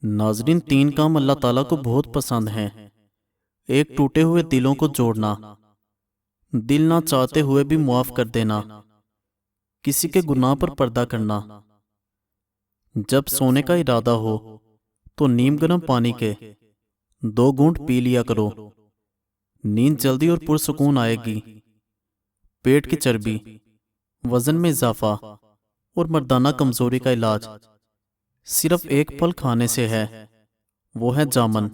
ناظرین، تین کام اللہ تعالیٰ کو بہت پسند ہیں۔ ایک، ٹوٹے ہوئے دلوں کو جوڑنا، دل نہ چاہتے ہوئے بھی معاف کر دینا، کسی کے گناہ پر پردہ کرنا۔ جب سونے کا ارادہ ہو تو نیم گرم پانی کے 2 گھونٹ پی لیا کرو، نیند جلدی اور پرسکون آئے گی۔ پیٹ کی چربی، وزن میں اضافہ اور مردانہ کمزوری کا علاج صرف ایک پھل کھانے سے ہے، وہ ہے جامن۔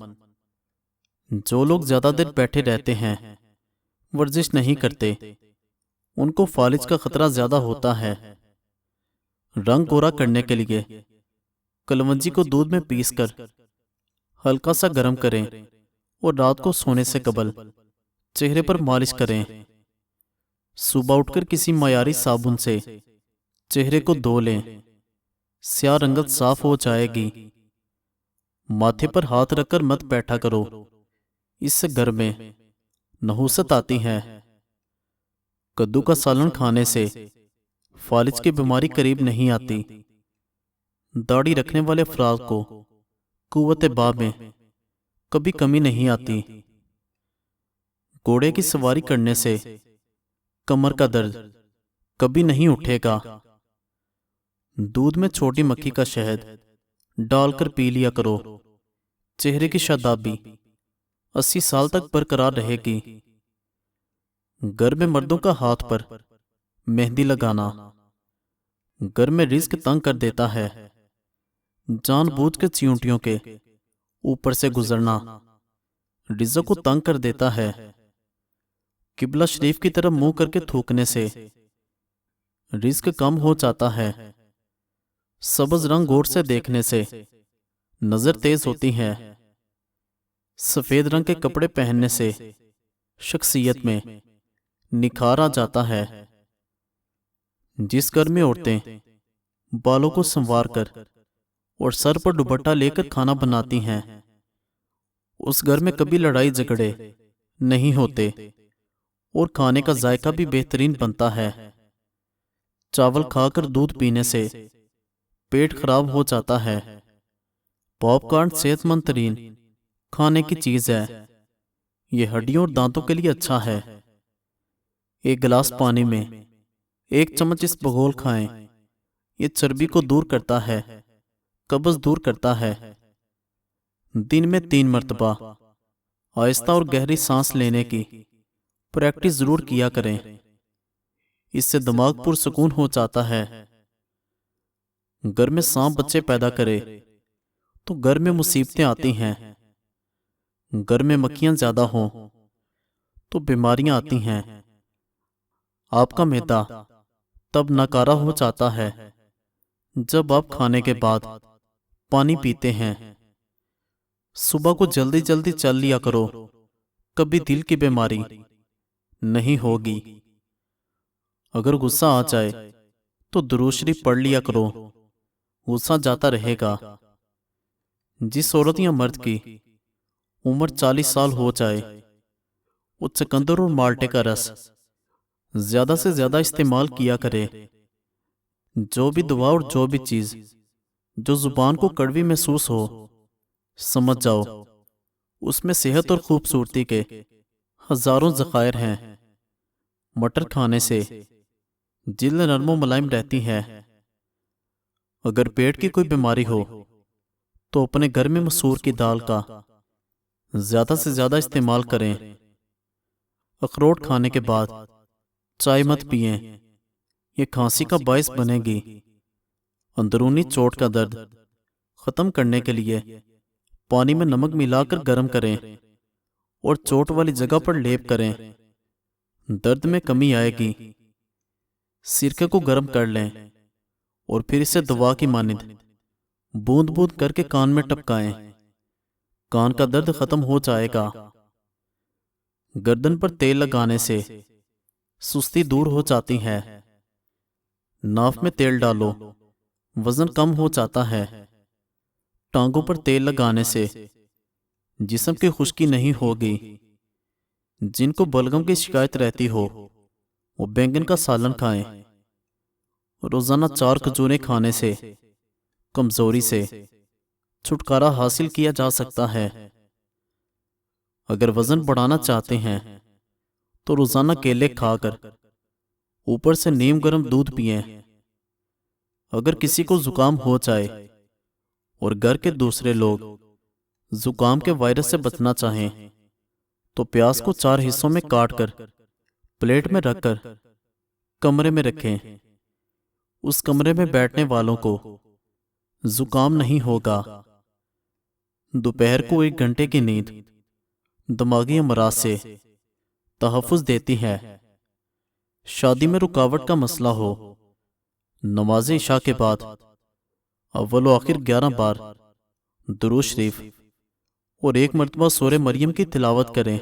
جو لوگ زیادہ دیر بیٹھے رہتے ہیں، ورزش نہیں کرتے، ان کو فالج کا خطرہ زیادہ ہوتا ہے۔ رنگ گورا کرنے کے لیے کلونجی کو دودھ میں پیس کر ہلکا سا گرم کریں اور رات کو سونے سے قبل چہرے پر مالش کریں۔ صبح اٹھ کر کسی معیاری صابن سے چہرے کو دھو لیں، سیاہ رنگت صاف ہو جائے گی۔ ماتھے پر ہاتھ رکھ کر مت بیٹھا کرو، اس سے گر میں نحوست آتی ہے۔ کدو کا سالن کھانے سے فالج کی بیماری قریب نہیں آتی۔ داڑھی رکھنے والے افراد کو قوت باہ میں کبھی کمی نہیں آتی۔ گھوڑے کی سواری کرنے سے کمر کا درد کبھی نہیں اٹھے گا۔ دودھ میں چھوٹی مکھی کا شہد ڈال کر پی لیا کرو، چہرے کی شادابی 80 سال تک برقرار رہے گی۔ گھر میں مردوں کا ہاتھ پر مہندی لگانا گھر میں رزق تنگ کر دیتا ہے۔ جان بوجھ کے چیونٹیوں کے اوپر سے گزرنا رزق کو تنگ کر دیتا ہے۔ قبلہ شریف کی طرف منہ کر کے تھوکنے سے رزق کم ہو جاتا ہے۔ سبز رنگ غور سے دیکھنے سے نظر تیز ہوتی ہے۔ سفید رنگ کے کپڑے پہننے سے شخصیت میں نکھار آ جاتا ہے۔ جس گھر میں عورتیں بالوں کو سنوار کر اور سر پر دوپٹہ لے کر کھانا بناتی ہیں، اس گھر میں کبھی لڑائی جھگڑے نہیں ہوتے اور کھانے کا ذائقہ بھی بہترین بنتا ہے۔ چاول کھا کر دودھ پینے سے پیٹ خراب ہو جاتا ہے۔ پاپ کارن صحت مند ترین کھانے کی چیز ہے، یہ ہڈیوں اور دانتوں کے لیے اچھا ہے۔ ایک گلاس پانی میں 1 چمچ اس بگول کھائیں، یہ چربی کو دور کرتا ہے، قبض دور کرتا ہے۔ دن میں 3 مرتبہ آہستہ اور گہری سانس لینے کی پریکٹس ضرور کیا کریں، اس سے دماغ پرسکون ہو جاتا ہے۔ گھر میں سانپ بچے پیدا کرے تو گھر میں مصیبتیں آتی ہیں۔ گھر میں مکھیاں زیادہ ہوں تو بیماریاں آتی ہیں۔ آپ کا معدہ تب ناکارہ ہو جاتا ہے جب آپ کھانے کے بعد پانی پیتے ہیں۔ صبح کو جلدی جلدی چل لیا کرو، کبھی دل کی بیماری نہیں ہوگی۔ اگر غصہ آ جائے تو درود شریف پڑھ لیا کرو، غصہ جاتا رہے گا۔ جس عورت یا مرد کی عمر 40 سال ہو جائے، وہ چقندر اور مالٹے کا رس زیادہ سے زیادہ استعمال کیا کرے۔ جو بھی دوا اور جو بھی چیز جو زبان کو کڑوی محسوس ہو، سمجھ جاؤ اس میں صحت اور خوبصورتی کے ہزاروں ذخائر ہیں۔ مٹر کھانے سے جلد نرم و ملائم رہتی ہے۔ اگر پیٹ کی کوئی بیماری ہو تو اپنے گھر میں مسور کی دال کا زیادہ سے زیادہ استعمال کریں۔ اخروٹ کھانے کے بعد چائے مت پئیں، یہ کھانسی کا باعث بنے گی۔ اندرونی چوٹ کا درد ختم کرنے کے لیے پانی میں نمک ملا کر گرم کریں اور چوٹ والی جگہ پر لیپ کریں، درد میں کمی آئے گی۔ سرکے کو گرم کر لیں اور پھر اسے دوا کی مانند بوند بوند کر کے کان میں ٹپکائیں، کان کا درد ختم ہو جائے گا۔ گردن پر تیل لگانے سے سستی دور ہو جاتی ہے۔ ناف میں تیل ڈالو، وزن کم ہو جاتا ہے۔ ٹانگوں پر تیل لگانے سے جسم کی خشکی نہیں ہوگی۔ جن کو بلغم کی شکایت رہتی ہو، وہ بینگن کا سالن کھائیں۔ روزانہ 4 کھجوریں کھانے سے کمزوری سے چھٹکارا حاصل کیا جا سکتا ہے۔ اگر وزن بڑھانا چاہتے ہیں تو روزانہ کیلے کھا کر اوپر سے نیم گرم دودھ پئیں۔ اگر کسی کو زکام ہو جائے اور گھر کے دوسرے لوگ زکام کے وائرس سے بچنا چاہیں تو پیاز کو 4 حصوں میں کاٹ کر پلیٹ میں رکھ کر کمرے میں رکھیں۔ اس کمرے میں بیٹھنے والوں کو زکام نہیں ہوگا۔ دوپہر کو 1 گھنٹے کی نیند دماغی امراض سے تحفظ دیتی ہے۔ شادی میں رکاوٹ کا مسئلہ ہو، نماز عشاء کے بعد اول و آخر 11 بار درود شریف اور 1 مرتبہ سورہ مریم کی تلاوت کریں۔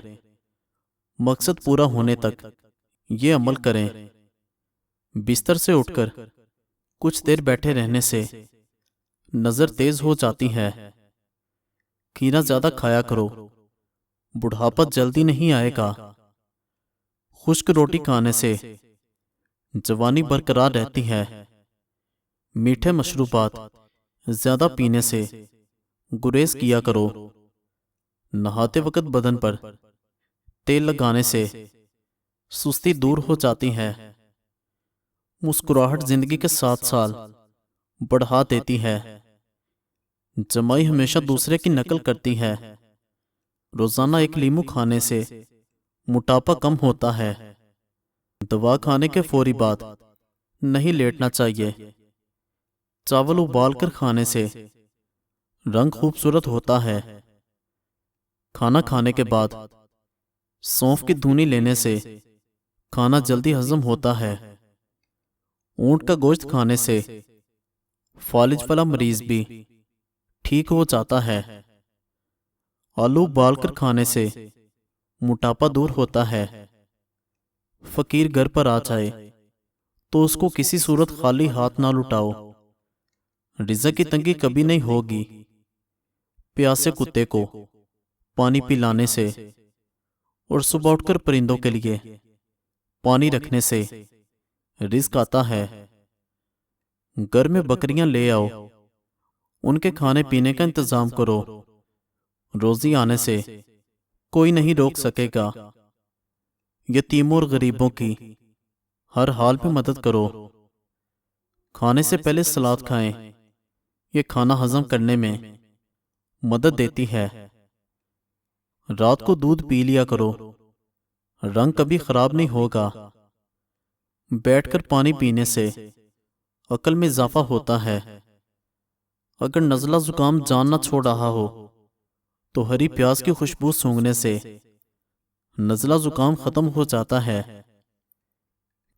مقصد پورا ہونے تک یہ عمل کریں۔ بستر سے اٹھ کر کچھ دیر بیٹھے رہنے سے نظر تیز ہو جاتی ہے۔ کھیرا زیادہ کھایا کرو، بڑھاپا جلدی نہیں آئے گا۔ خشک روٹی کھانے سے جوانی برقرار رہتی ہے۔ میٹھے مشروبات زیادہ پینے سے گریز کیا کرو۔ نہاتے وقت بدن پر تیل لگانے سے سستی دور ہو جاتی ہے۔ مسکراہٹ زندگی کے 7 سال بڑھا دیتی ہے۔ جمائی ہمیشہ دوسرے کی نقل کرتی ہے۔ روزانہ 1 لیمو کھانے سے موٹاپا کم ہوتا ہے۔ دوا کھانے کے فوری بعد نہیں لیٹنا چاہیے۔ چاول ابال کر کھانے سے رنگ خوبصورت ہوتا ہے۔ کھانا کھانے کے بعد سونف کی دھونی لینے سے کھانا جلدی ہضم ہوتا ہے۔ اونٹ کا گوشت کھانے سے فالج والا مریض بھی ٹھیک ہو جاتا ہے۔ آلو ابال کر کھانے سے موٹاپا دور ہوتا ہے۔ فقیر گھر پر آ جائے تو اس کو کسی صورت خالی ہاتھ نہ لٹاؤ۔ رزق کی تنگی کبھی نہیں ہوگی۔ پیاسے کتے کو پانی پلانے سے اور صبح اٹھ کر پرندوں کے لیے پانی رکھنے سے رزق آتا ہے۔ گھر میں بکریاں لے آؤ، ان کے کھانے پینے کا انتظام کرو۔ روزی آنے سے کوئی نہیں روک سکے گا۔ یتیموں اور غریبوں کی ہر حال میں مدد کرو۔ کھانے سے پہلے سلاد کھائیں، یہ کھانا ہضم کرنے میں مدد دیتی ہے۔ رات کو دودھ پی لیا کرو، رنگ کبھی خراب نہیں ہوگا۔ بیٹھ کر پانی پینے سے عقل میں اضافہ ہوتا ہے۔ اگر نزلہ زکام جان نہ چھوڑ رہا ہو تو ہری پیاز کی خوشبو سونگھنے سے نزلہ زکام ختم ہو جاتا ہے۔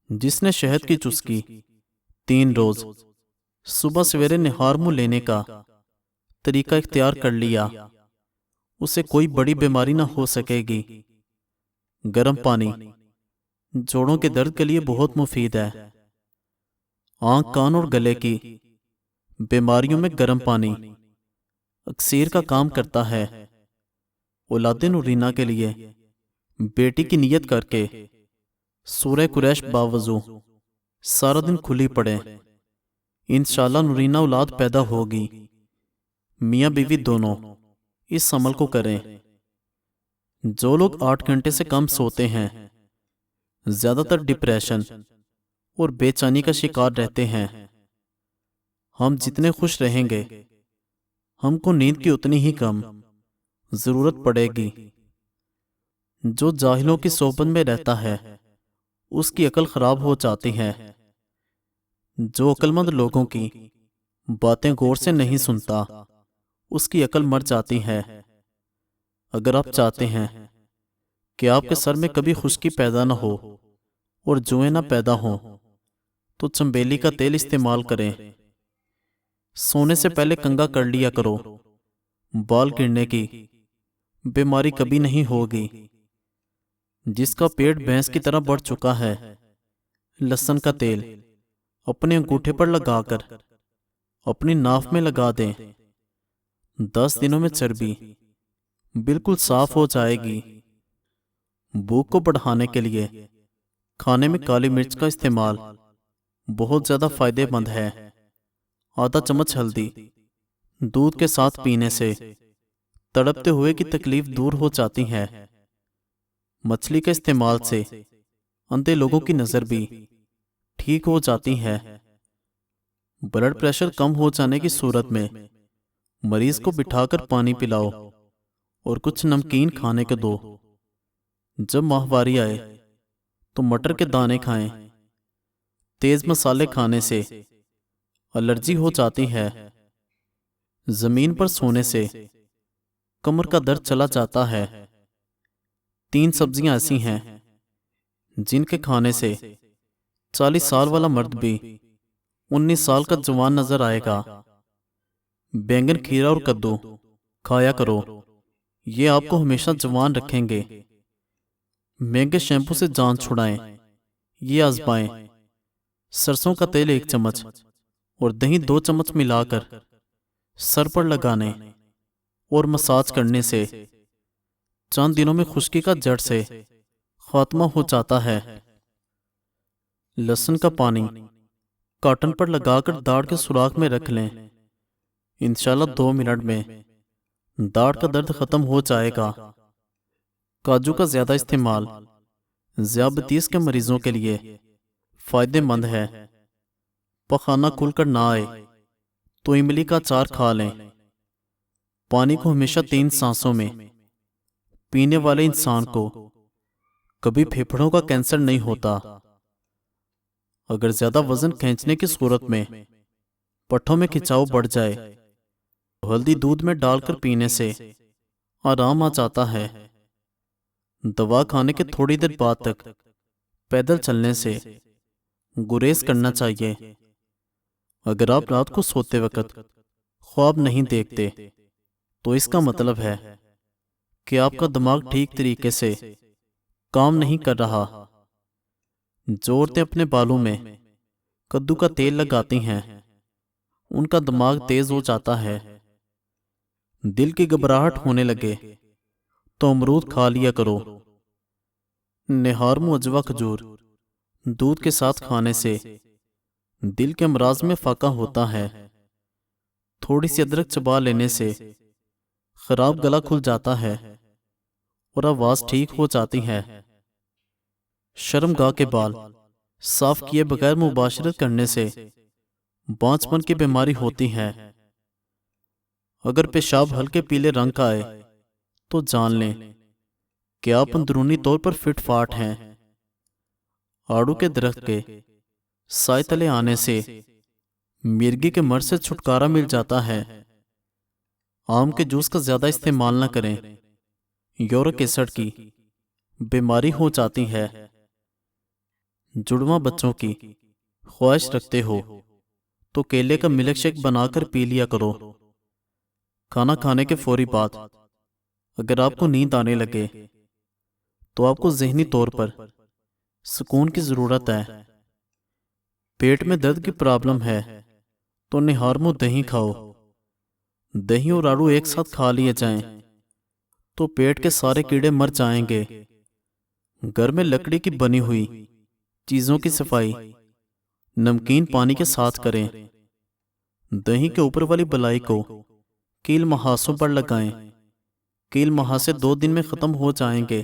جس نے شہد کی چسکی 3 روز صبح سویرے نہار منہ لینے کا طریقہ اختیار کر لیا، اسے کوئی بڑی بیماری نہ ہو سکے گی۔ گرم پانی جوڑوں کے درد کے لیے بہت مفید ہے۔ آنکھ، کان اور گلے کی بیماریوں میں گرم پانی اکسیر کا کام کرتا ہے۔ اولاد نورینہ کے لیے بیٹی کی نیت کر کے سورہ قریش باوضو سارا دن کھلی پڑے، انشاءاللہ نورینہ اولاد پیدا ہوگی۔ میاں بیوی دونوں اس عمل کو کریں۔ جو لوگ 8 گھنٹے سے کم سوتے ہیں زیادہ تر ڈپریشن اور بے چینی کا شکار رہتے ہیں۔ ہم جتنے خوش رہیں گے ہم کو نیند کی اتنی ہی کم ضرورت پڑے گی۔ جو جاہلوں کی صحبت میں رہتا ہے اس کی عقل خراب ہو جاتی ہے۔ جو عقل مند لوگوں کی باتیں غور سے نہیں سنتا اس کی عقل مر جاتی ہے۔ اگر آپ چاہتے ہیں کہ آپ کے سر میں کبھی خشکی پیدا نہ ہو اور جوئیں نہ پیدا ہوں تو چنبیلی کا تیل استعمال کریں۔ سونے سے پہلے کنگھا کر لیا کرو، بال گرنے کی بیماری کبھی نہیں ہوگی۔ جس کا پیٹ بھینس کی طرح بڑھ چکا ہے، لہسن کا تیل اپنے انگوٹھے پر لگا کر اپنی ناف میں لگا دیں۔ 10 دنوں میں چربی بالکل صاف ہو جائے گی۔ بھوک کو بڑھانے کے لیے کھانے میں کالی مرچ کا استعمال بہت زیادہ فائدہ مند ہے۔ آدھا چمچ ہلدی دودھ کے ساتھ پینے سے تڑپتے ہوئے کی تکلیف دور ہو جاتی ہے۔ مچھلی کے استعمال سے اندھے لوگوں کی نظر بھی ٹھیک ہو جاتی ہے۔ بلڈ پریشر کم ہو جانے کی صورت میں مریض کو بٹھا کر پانی پلاؤ اور کچھ نمکین کھانے کو دو۔ جب ماہواری آئے تو مٹر کے دانے کھائیں۔ تیز مسالے کھانے سے الرجی ہو جاتی ہے۔ زمین پر سونے سے کمر کا درد چلا جاتا ہے۔ 3 سبزیاں ایسی ہیں جن کے کھانے سے 40 سال والا مرد بھی 19 سال کا جوان نظر آئے گا۔ بینگن، کھیرا اور کدو کھایا کرو، یہ آپ کو ہمیشہ جوان رکھیں گے۔ مہنگے شیمپو سے جان چھڑائیں، یہ آزمائیں۔ سرسوں کا تیل 1 چمچ اور دہی 2 چمچ ملا کر سر پر لگانے اور مساج کرنے سے چند دنوں میں خشکی کا جڑ سے خاتمہ ہو جاتا ہے۔ لہسن کا پانی کاٹن پر لگا کر داڑھ کے سوراخ میں رکھ لیں، انشاءاللہ 2 منٹ میں داڑھ کا درد ختم ہو جائے گا۔ کاجو کا زیادہ استعمال ذیابیطس کے مریضوں کے لیے فائدہ مند ہے۔ پخانہ کھل کر نہ آئے تو املی کا اچار کھا لیں۔ پانی کو ہمیشہ 3 سانسوں میں پینے والے انسان کو کبھی پھیپھڑوں کا کینسر نہیں ہوتا۔ اگر زیادہ وزن کھینچنے کی صورت میں پٹھوں میں کھچاؤ بڑھ جائے تو ہلدی دودھ میں ڈال کر پینے سے آرام آ جاتا ہے۔ دوا کھانے کے تھوڑی دیر بعد تک پیدل چلنے سے گریز کرنا چاہیے۔ اگر آپ رات کو سوتے وقت خواب نہیں دیکھتے تو اس کا مطلب ہے کہ آپ کا دماغ ٹھیک طریقے سے کام نہیں کر رہا۔ جو عورتیں اپنے بالوں میں کدو کا تیل لگاتی ہیں ان کا دماغ تیز ہو جاتا ہے۔ دل کی گھبراہٹ ہونے لگے تو امرود کھا لیا کرو۔ نہار معجوہ کھجور دودھ کے ساتھ کھانے سے دل کے امراض میں فاقہ ہوتا ہے۔ تھوڑی سی ادرک چبا لینے سے خراب گلا کھل جاتا ہے اور آواز ٹھیک ہو جاتی ہے۔ شرمگاہ کے بال صاف کیے بغیر مباشرت کرنے سے بانجھ پن کی بیماری ہوتی ہے۔ اگر پیشاب ہلکے پیلے رنگ کا آئے تو جان لیں کہ آپ اندرونی طور پر فٹ فاٹ ہیں۔ آڑو کے درخت کے سائے تلے آنے سے مرگی کے مرض سے چھٹکارا مل جاتا ہے۔ آم کے جوس کا زیادہ استعمال نہ کریں، یورک ایسڈ کی بیماری ہو جاتی ہے۔ جڑواں بچوں کی خواہش رکھتے ہو تو کیلے کا ملک شیک بنا کر پی لیا کرو۔ کھانا کھانے کے فوری بعد اگر آپ کو نیند آنے لگے تو آپ کو ذہنی طور پر سکون کی ضرورت ہے۔ پیٹ میں درد کی پرابلم ہے تو نہارمو دہی کھاؤ۔ دہی اور آڑو ایک ساتھ کھا لیے جائیں تو پیٹ کے سارے کیڑے مر جائیں گے۔ گھر میں لکڑی کی بنی ہوئی چیزوں کی صفائی نمکین پانی کے ساتھ کریں۔ دہی کے اوپر والی بلائی کو کیل محاسوں پر لگائیں۔ کیل محاسے 2 دن میں ختم ہو جائیں گے۔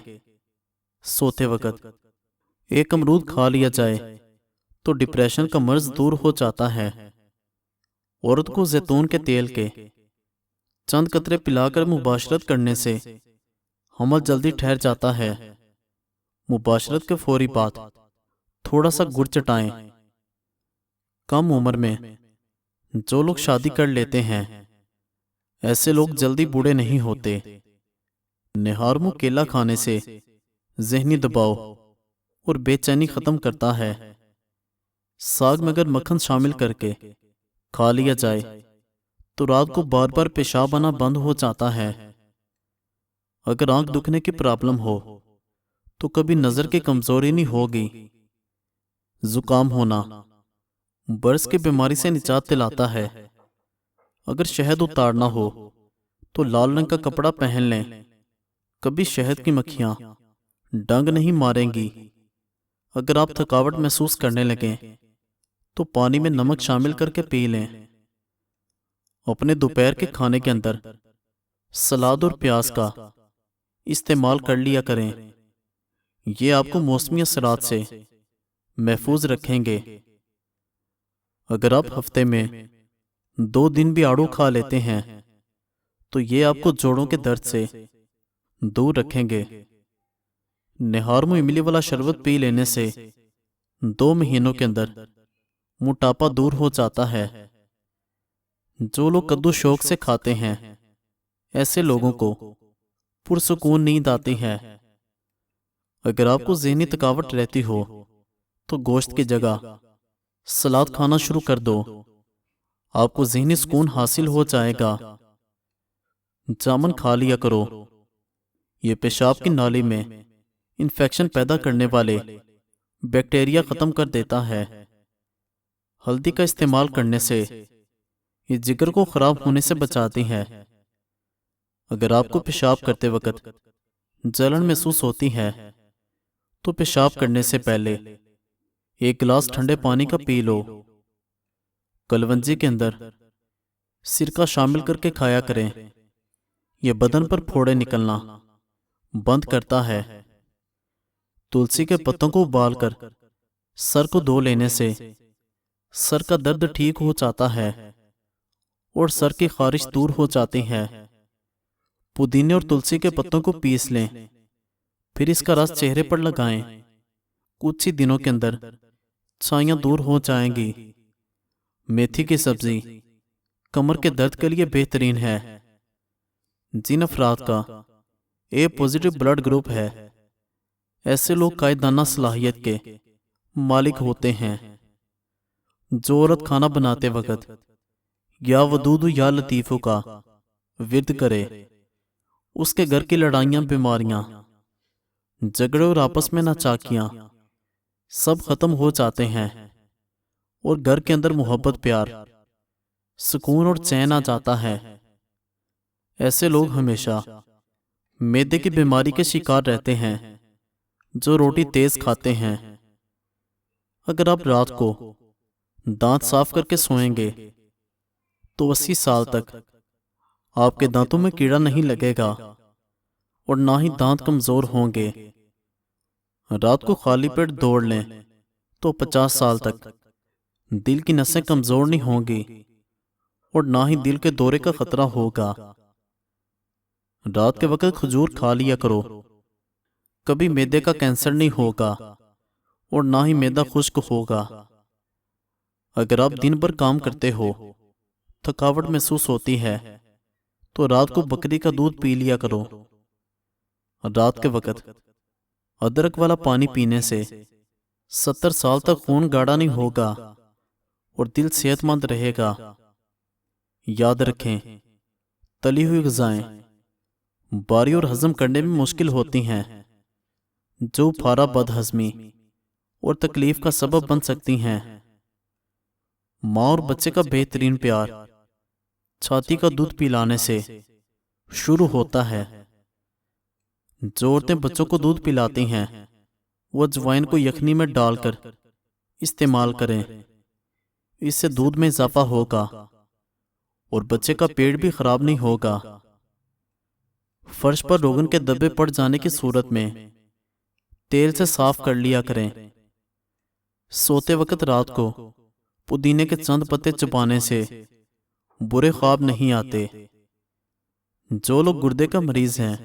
سوتے وقت 1 امرود کھا لیا جائے تو ڈپریشن کا مرض دور ہو جاتا ہے۔ عورت کو زیتون کے تیل کے چند قطرے پلا کر مباشرت کرنے سے حمل جلدی ٹھہر جاتا ہے۔ مباشرت کے فوری بعد تھوڑا سا گڑ چٹائیں۔ کم عمر میں جو لوگ شادی کر لیتے ہیں ایسے لوگ جلدی بوڑھے نہیں ہوتے۔ نہارمو کیلا کھانے سے ذہنی دباؤ اور بے چینی ختم کرتا ہے۔ ساگ میں اگر مکھن شامل کر کے کھا لیا جائے تو رات کو بار بار پیشاب آنا بند ہو جاتا ہے۔ اگر آنکھ دکھنے کی پرابلم ہو تو کبھی نظر کی کمزوری نہیں ہوگی۔ زکام ہونا برس کی بیماری سے نجات دلاتا ہے۔ اگر شہد اتارنا ہو تو لال رنگ کا کپڑا پہن لیں، کبھی شہد کی مکھیاں ڈنگ نہیں ماریں گی۔ اگر آپ تھکاوٹ محسوس کرنے لگیں تو پانی میں نمک شامل کر کے پی لیں۔ اپنے دوپہر کے کھانے کے اندر سلاد اور پیاز کا استعمال کر لیا کریں، یہ آپ کو موسمی اثرات سے محفوظ رکھیں گے۔ اگر آپ ہفتے میں 2 دن بھی آڑو کھا لیتے ہیں تو یہ آپ کو جوڑوں کے درد سے دور رکھیں گے۔ نہار میں املی والا شربت پی لینے سے 2 مہینوں کے اندر موٹاپا دور ہو جاتا ہے۔ جو لوگ کدو شوق سے کھاتے ہیں ایسے لوگوں کو پرسکون نیند آتی ہے۔ اگر آپ کو ذہنی تھکاوٹ رہتی ہو تو گوشت کی جگہ سلاد کھانا شروع کر دو، آپ کو ذہنی سکون حاصل ہو جائے گا۔ جامن کھا لیا کرو، یہ پیشاب کی نالی میں انفیکشن پیدا کرنے والے بیکٹیریا ختم کر دیتا ہے۔ ہلدی کا استعمال کرنے سے یہ جگر کو خراب ہونے سے بچاتی ہے۔ اگر آپ کو پیشاب کرتے وقت جلن محسوس ہوتی ہے تو پیشاب کرنے سے پہلے 1 گلاس ٹھنڈے پانی کا پی لو۔ کلونجی کے اندر سرکہ شامل کر کے کھایا کریں، یہ بدن پر پھوڑے نکلنا بند کرتا ہے۔ تلسی کے پتوں کو ابال کر سر کو دھو لینے سے سر کا درد ٹھیک ہو جاتا ہے اور سر کی خارش دور ہو جاتی ہے۔ پودینے اور تلسی کے پتوں کو پیس لیں، پھر اس کا رس چہرے پر لگائیں، کچھ ہی دنوں کے اندر چھائیاں دور ہو جائیں گی۔ میتھی کی سبزی کمر کے درد کے لیے بہترین ہے۔ جن افراد کا اے پازیٹو بلڈ گروپ ہے ایسے لوگ قائدانہ صلاحیت کے مالک ہوتے ہیں۔ جو عورت کھانا بناتے وقت یا ودود یا لطیفوں کا ورد کرے، اس کے گھر کی لڑائیاں، بیماریاں، جھگڑے اور آپس میں ناچاکیاں سب ختم ہو جاتے ہیں اور گھر کے اندر محبت، پیار، سکون اور چین آ جاتا ہے۔ ایسے لوگ ہمیشہ معدے کی بیماری کے شکار رہتے ہیں جو روٹی تیز کھاتے ہیں۔ اگر آپ رات کو دانت صاف کر کے سوئیں گے تو 80 سال تک آپ کے دانتوں میں کیڑا نہیں لگے گا اور نہ ہی دانت کمزور ہوں گے۔ رات کو خالی پیٹ دوڑ لیں تو 50 سال تک دل کی نسیں کمزور نہیں ہوں گی اور نہ ہی دل کے دورے کا خطرہ ہوگا۔ رات کے وقت کھجور کھا لیا کرو، کبھی معدے کا کینسر نہیں ہوگا اور نہ ہی معدہ خشک ہوگا۔ اگر آپ دن بھر کام کرتے ہو، تھکاوٹ محسوس ہوتی ہے تو رات کو بکری کا دودھ پی لیا کرو۔ رات کے وقت ادرک والا پانی پینے سے 70 سال تک خون گاڑھا نہیں ہوگا اور دل صحت مند رہے گا۔ یاد رکھیں، تلی ہوئی غذائیں باری اور ہضم کرنے میں مشکل ہوتی ہیں، جو پھارا بد ہضمی اور تکلیف کا سبب بن سکتی ہیں۔ ماں اور بچے کا بہترین پیار چھاتی کا دودھ پلانے سے شروع ہوتا ہے۔ جو عورتیں بچوں کو دودھ پلاتی ہیں وہ اجوائن کو یخنی میں ڈال کر استعمال کریں، اس سے دودھ میں اضافہ ہوگا اور بچے کا پیٹ بھی خراب نہیں ہوگا۔ فرش پر روغن کے دبے پڑ جانے کی صورت میں تیل سے صاف کر لیا کریں۔ سوتے وقت رات کو پودینے کے چند پتے چبانے سے برے خواب نہیں آتے۔ جو لوگ گردے کا مریض ہیں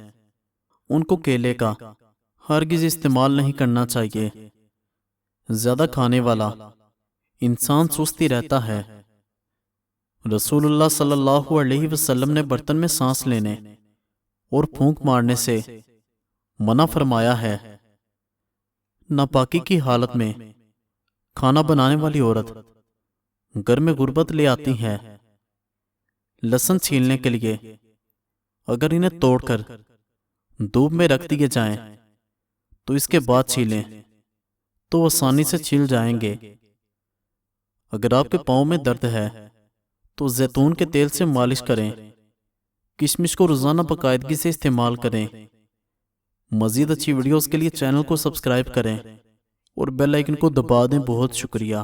ان کو کیلے کا ہرگز استعمال نہیں کرنا چاہیے۔ زیادہ کھانے والا انسان سستی رہتا ہے۔ رسول اللہ صلی اللہ علیہ وسلم نے برتن میں سانس لینے اور پھونک مارنے سے منع فرمایا ہے۔ ناپاکی کی حالت میں کھانا بنانے والی عورت گھر میں غربت لے آتی ہے۔ لہسن چھیلنے کے لیے اگر انہیں توڑ کر دھوپ میں رکھ دیے جائیں تو اس کے بعد چھیلیں تو آسانی سے چھل جائیں گے۔ اگر آپ کے پاؤں میں درد ہے تو زیتون کے تیل سے مالش کریں۔ کشمش کو روزانہ باقاعدگی سے استعمال کریں۔ مزید اچھی ویڈیوز کے لیے چینل کو سبسکرائب کریں اور بیل آئیکن کو دبا دیں۔ بہت شکریہ۔